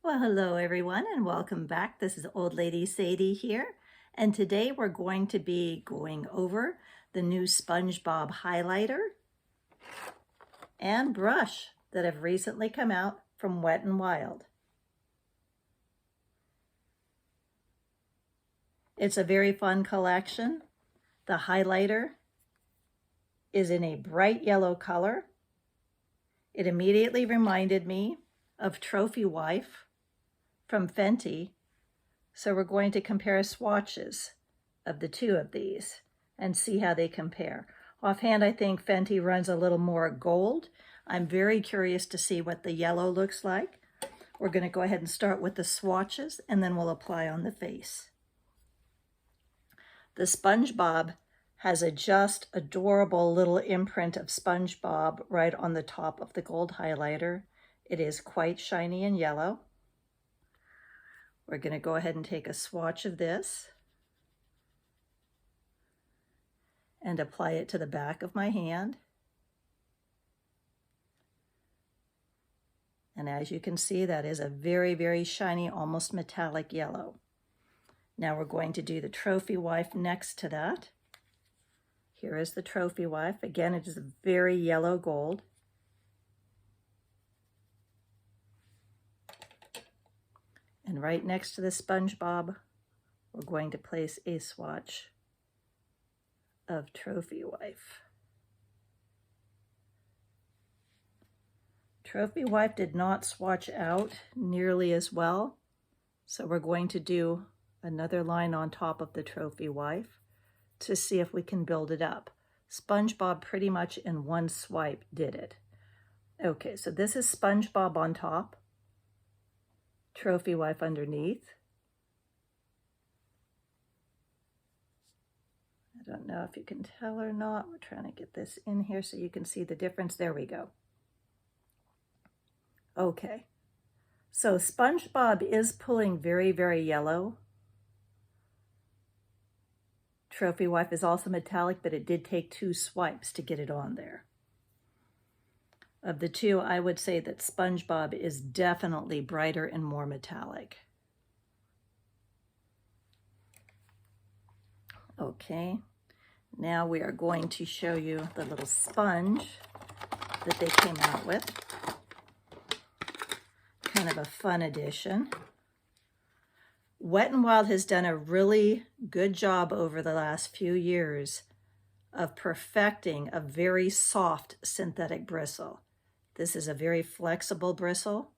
Well, hello everyone and welcome back. This is Old Lady Sadie here. And today we're going to be going over the new SpongeBob highlighter and brush that have recently come out from Wet n Wild. It's a very fun collection. The highlighter is in a bright yellow color. It immediately reminded me of Trophy Wife from Fenty. So we're going to compare swatches of the two of these and see how they compare. Offhand, I think Fenty runs a little more gold. I'm very curious to see what the yellow looks like. We're going to go ahead and start with the swatches and then we'll apply on the face. The SpongeBob has a just adorable little imprint of SpongeBob right on the top of the gold highlighter. It is quite shiny and yellow. We're going to go ahead and take a swatch of this and apply it to the back of my hand. And as you can see, that is a very, very shiny, almost metallic yellow. Now we're going to do the Trophy Wife next to that. Here is the Trophy Wife. Again, it is a very yellow gold. And right next to the SpongeBob, we're going to place a swatch of Trophy Wife. Trophy Wife did not swatch out nearly as well, so we're going to do another line on top of the Trophy Wife to see if we can build it up. SpongeBob pretty much in one swipe did it. Okay, so this is SpongeBob on top, Trophy Wife underneath. I don't know if you can tell or not. We're trying to get this in here so you can see the difference. There we go. Okay, so SpongeBob is pulling very, very yellow. Trophy Wife is also metallic, but it did take 2 swipes to get it on there. Of the two, I would say that SpongeBob is definitely brighter and more metallic. Okay, now we are going to show you the little sponge that they came out with. Kind of a fun addition. Wet n Wild has done a really good job over the last few years of perfecting a very soft synthetic bristle. This is a very flexible bristle.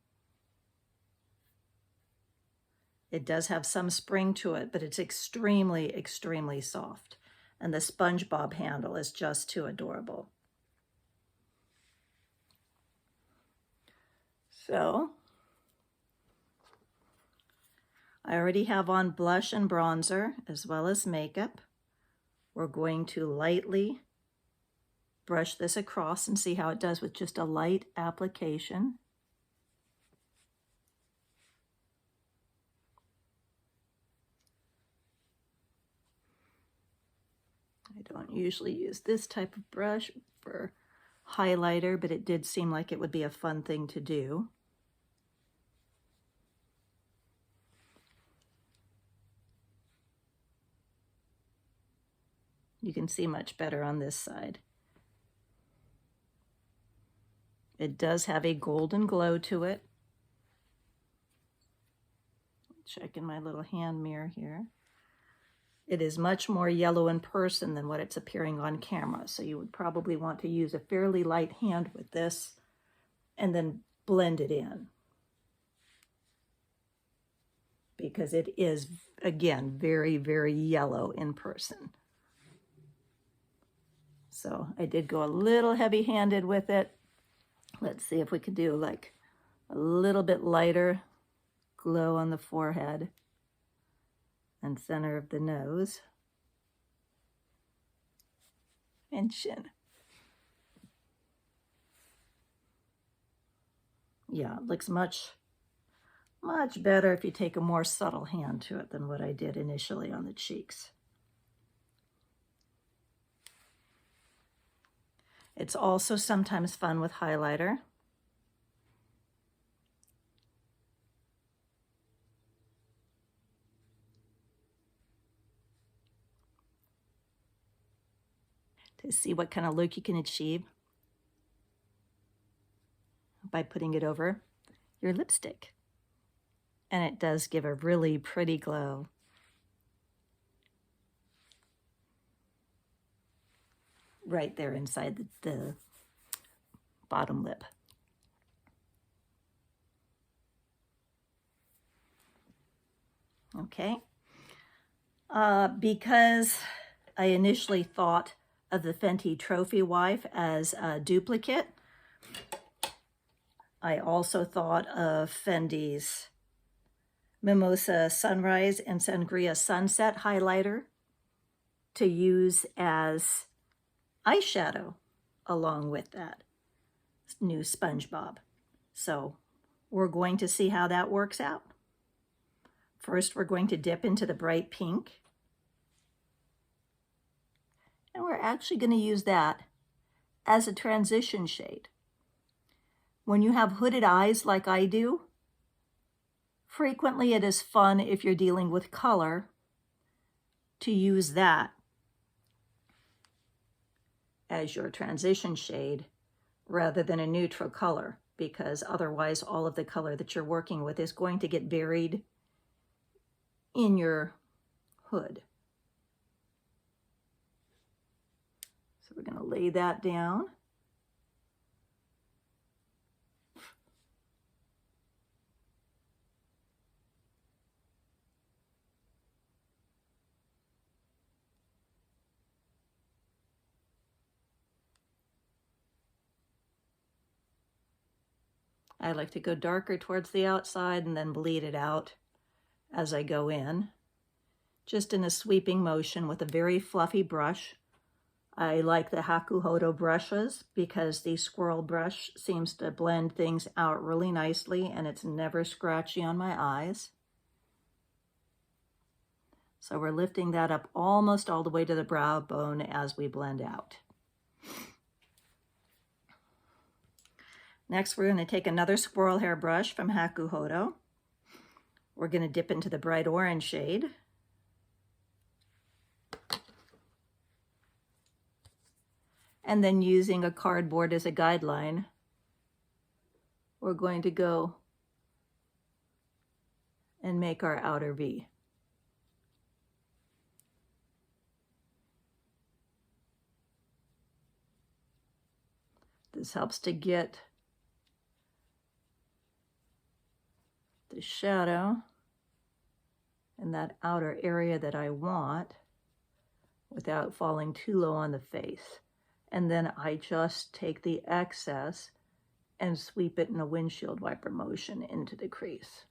It does have some spring to it, but it's extremely, extremely soft. And the SpongeBob handle is just too adorable. So, I already have on blush and bronzer as well as makeup. We're going to lightly brush this across and see how it does with just a light application. I don't usually use this type of brush for highlighter, but it did seem like it would be a fun thing to do. You can see much better on this side. It does have a golden glow to it. Check in my little hand mirror here. It is much more yellow in person than what it's appearing on camera, so you would probably want to use a fairly light hand with this and then blend it in, because it is, again, very, very yellow in person. So I did go a little heavy-handed with it. Let's see if we could do like a little bit lighter glow on the forehead and center of the nose and chin. Yeah, it looks much better if you take a more subtle hand to it than what I did initially on the cheeks. It's also sometimes fun with highlighter. to see what kind of look you can achieve by putting it over your lipstick. And it does give a really pretty glow. Right there inside the bottom lip. Okay. Because I initially thought of the Fenty Trophy Wife as a duplicate, I also thought of Fenty's Mimosa Sunrise and Sangria Sunset highlighter to use as eyeshadow along with that new SpongeBob. So we're going to see how that works out. First, we're going to dip into the bright pink. And we're actually going to use that as a transition shade. When you have hooded eyes like I do, frequently it is fun if you're dealing with color to use that as your transition shade rather than a neutral color, because otherwise all of the color that you're working with is going to get buried in your hood. So we're going to lay that down. I like to go darker towards the outside and then bleed it out as I go in, just in a sweeping motion with a very fluffy brush. I like the Hakuhodo brushes because the squirrel brush seems to blend things out really nicely and it's never scratchy on my eyes. So we're lifting that up almost all the way to the brow bone as we blend out. Next, we're going to take another squirrel hair brush from Hakuhodo. We're going to dip into the bright orange shade. And then using a cardboard as a guideline, we're going to go and make our outer V. This helps to get the shadow in that outer area that I want without falling too low on the face. And then I just take the excess and sweep it in a windshield wiper motion into the crease.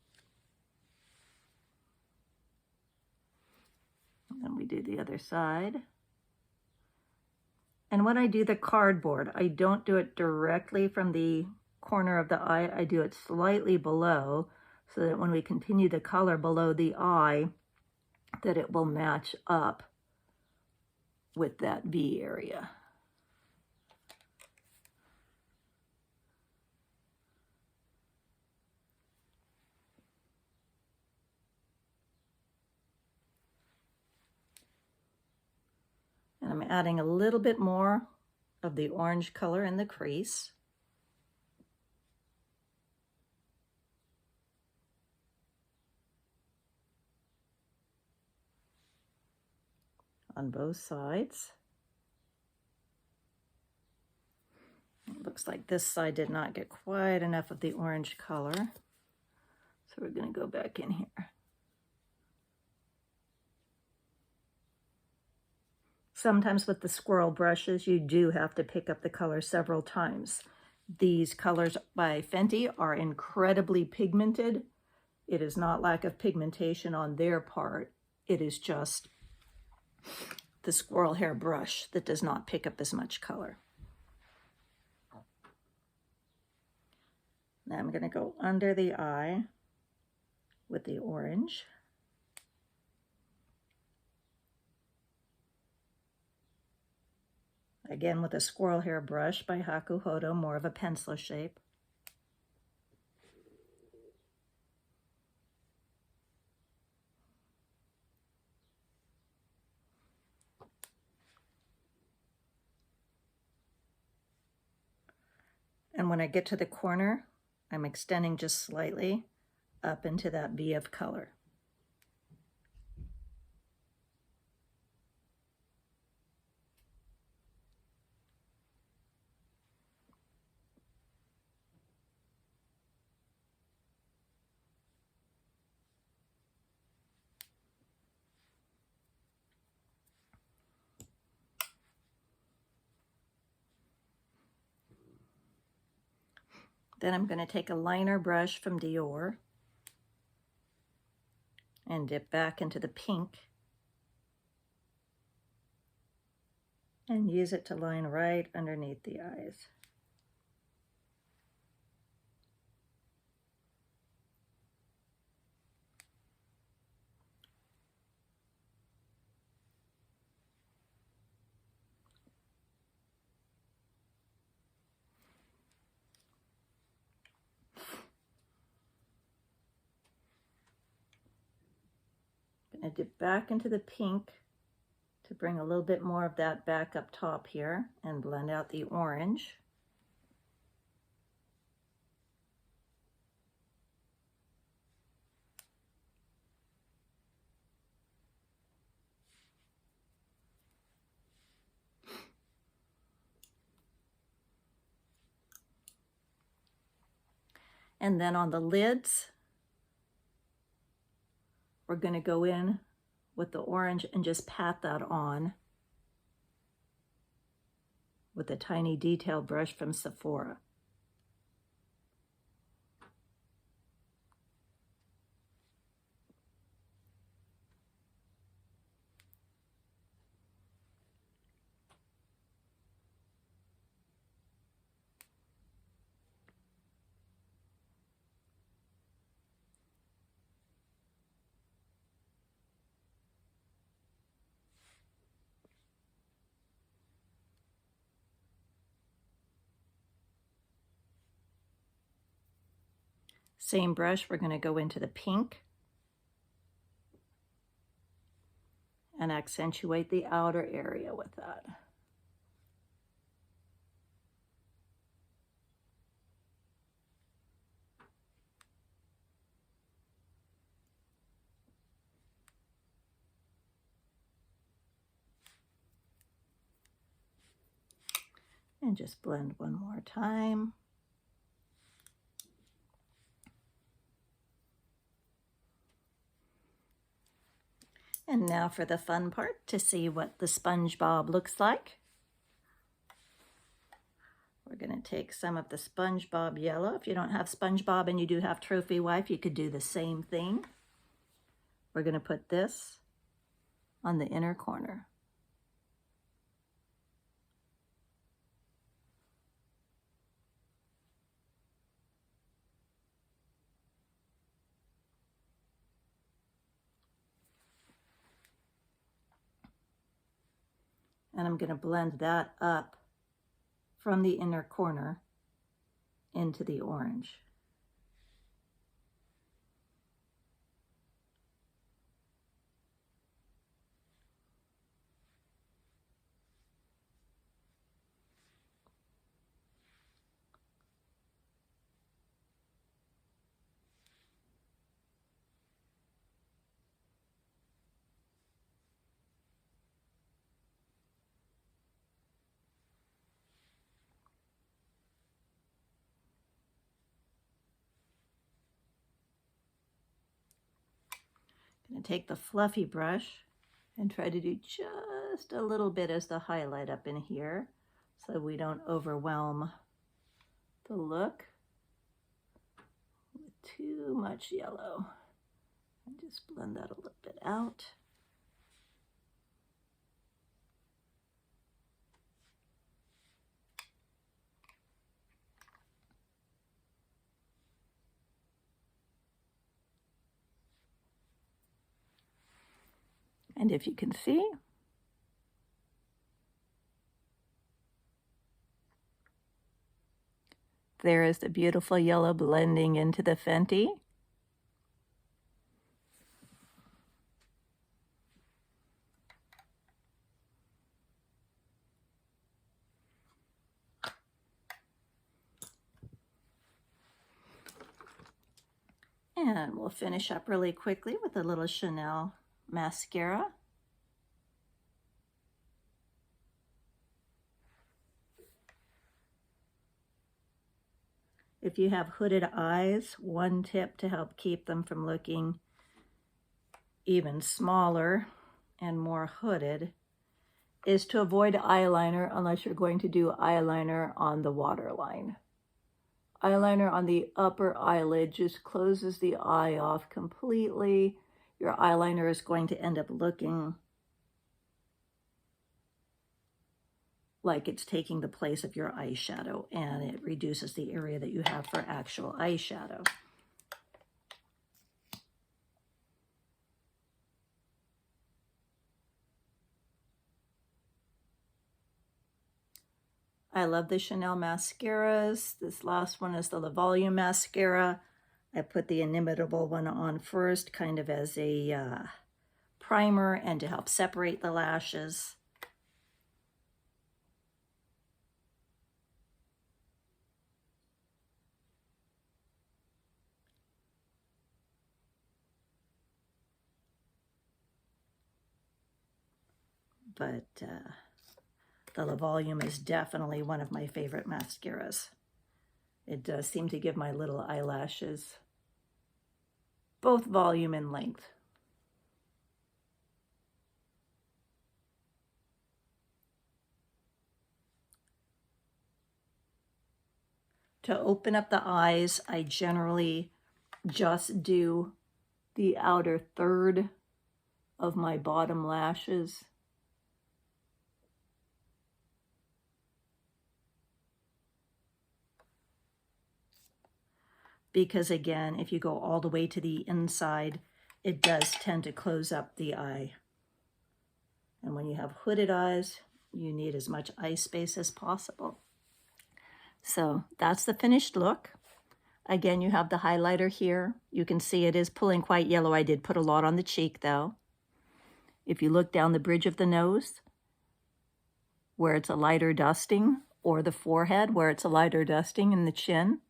And then we do the other side. And when I do the cardboard, I don't do it directly from the corner of the eye. I do it slightly below so that when we continue the color below the eye, that it will match up with that V area. And I'm adding a little bit more of the orange color in the crease. On both sides. It looks like this side did not get quite enough of the orange color. So we're going to go back in here. Sometimes with the squirrel brushes, you do have to pick up the color several times. These colors by Fenty are incredibly pigmented. It is not lack of pigmentation on their part. It is just the squirrel hair brush that does not pick up as much color. Now I'm going to go under the eye with the orange. Again with a squirrel hair brush by Hakuhodo, more of a pencil shape. And when I get to the corner, I'm extending just slightly up into that V of color. Then I'm going to take a liner brush from Dior and dip back into the pink and use it to line right underneath the eyes. I'm going to dip back into the pink to bring a little bit more of that back up top here and blend out the orange. And then on the lids, we're going to go in with the orange and just pat that on with a tiny detail brush from Sephora. Same brush, we're going to go into the pink and accentuate the outer area with that. And just blend one more time. And now for the fun part, to see what the SpongeBob looks like. We're going to take some of the SpongeBob yellow. If you don't have SpongeBob and you do have Trophy Wife, you could do the same thing. We're going to put this on the inner corner. And I'm going to blend that up from the inner corner into the orange. I'm going to take the fluffy brush and try to do just a little bit as the highlight up in here so we don't overwhelm the look with too much yellow. And just blend that a little bit out. And if you can see, there is the beautiful yellow blending into the Fenty. And we'll finish up really quickly with a little Chanel mascara. If you have hooded eyes, one tip to help keep them from looking even smaller and more hooded is to avoid eyeliner unless you're going to do eyeliner on the waterline. Eyeliner on the upper eyelid just closes the eye off completely. Your eyeliner is going to end up looking like it's taking the place of your eyeshadow, and it reduces the area that you have for actual eyeshadow. I love the Chanel mascaras. This last one is the Le Volume mascara. I put the Inimitable one on first, kind of as a primer and to help separate the lashes. But the Le Volume is definitely one of my favorite mascaras. It does seem to give my little eyelashes both volume and length. To open up the eyes, I generally just do the outer third of my bottom lashes. Because again, if you go all the way to the inside, it does tend to close up the eye. And when you have hooded eyes, you need as much eye space as possible. So that's the finished look. Again, you have the highlighter here. You can see it is pulling quite yellow. I did put a lot on the cheek though. If you look down the bridge of the nose, where it's a lighter dusting, or the forehead where it's a lighter dusting, in the chin,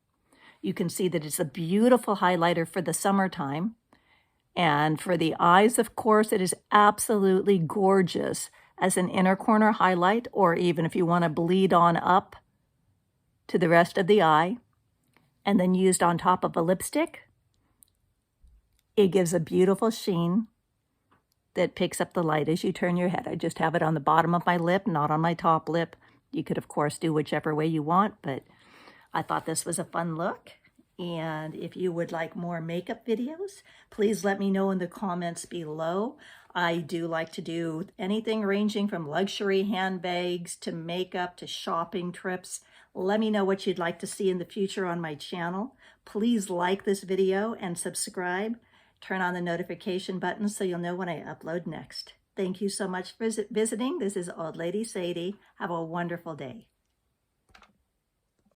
you can see that it's a beautiful highlighter for the summertime. And for the eyes, of course, it is absolutely gorgeous as an inner corner highlight, or even if you want to bleed on up to the rest of the eye, and then used on top of a lipstick. It gives a beautiful sheen that picks up the light as you turn your head. I just have it on the bottom of my lip, not on my top lip. You could, of course, do whichever way you want, but I thought this was a fun look. And if you would like more makeup videos, please let me know in the comments below. I do like to do anything ranging from luxury handbags to makeup to shopping trips. Let me know what you'd like to see in the future on my channel. Please like this video and subscribe. Turn on the notification button so you'll know when I upload next. Thank you so much for visiting. This is Old Lady Sadie. Have a wonderful day.